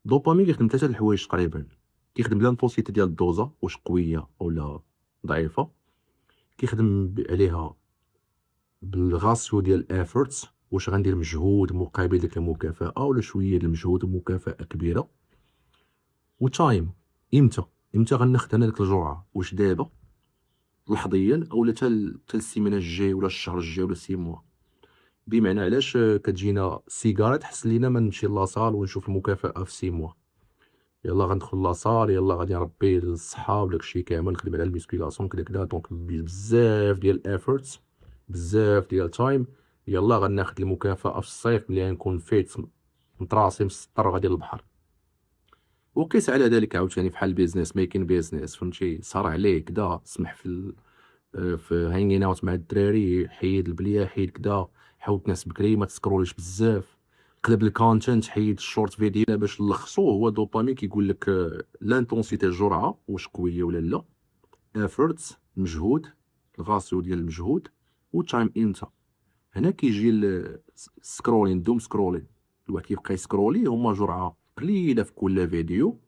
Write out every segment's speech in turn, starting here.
الدوبامين كيخدم 3 د الحوايج تقريبا. كيخدم لانتونسيتي ديال الدوزه واش قويه اولا ضعيفه، كيخدم عليها بالغاسيو ديال الافورتس واش غندير مجهود مقابل ديك المكافاه ولا شويه د المجهود ومكافاه كبيره، وتايم امتى غناخد انا ديك الجرعه، واش دابا لحظيا اولا حتى السيمانه الجاي ولا الشهر الجاي ولا 6 موا. بمعنى علاش كتجينا السيجاره تحسن لينا ما نمشي لاصال ونشوف المكافاه في 6 موا، يلا غندخل لاصال، يلا غادي نربي الصحه وداكشي كامل، نخدم على الميسكيلاسيون كدا كدا، دونك بزاف ديال الافورتس بزاف ديال التايم. يلا غناخد المكافاه في الصيف ملي غنكون فيت متراسي مسطر وغادي للبحر. وقيس على ذلك عاوتاني فحال البيزنس، ميكين بيزنس فهمتي، صار عليه كدا، سمح في هانغين اوت مع الدراري، حيد البليه، حيد كدا، حاول تنعس بكري، ما تسكروليش بزاف، قلب الكونتنت، حيد الشورت فيديو باش نلخصو. هو الدوبامين كيقول لك لانتونسيتي الجرعه واش قويه ولا لا، افورتس المجهود، الغاسيو ديال المجهود، وتايم امتى. هنا كيجي السكرولين، دوم سكرولين، الواحد كيبقى يسكرولي، هما جرعه قليله في كل فيديو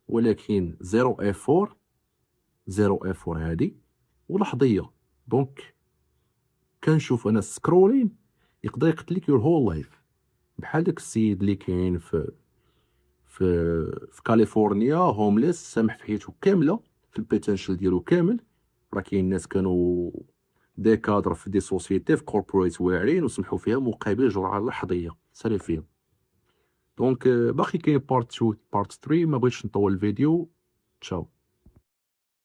ولكن زيرو افور هادي ولحظيه. دونك كنشوف انا السكرولين يقدر يقتلك يور هول لايف. بحال داك السيد اللي كاين في في كاليفورنيا هومليس، سامح في حياته كامله في البوتنشال ديالو كامل. راه كاين ناس كانوا دي كادر في دي سوسيتي في كوربوريت واعرين وسمحوا فيها مقابل جرعه لحظيه سالي فيهم. دونك باقي كاين بارت 2 بارت 3، ما بغيتش نطول الفيديو. تشاو.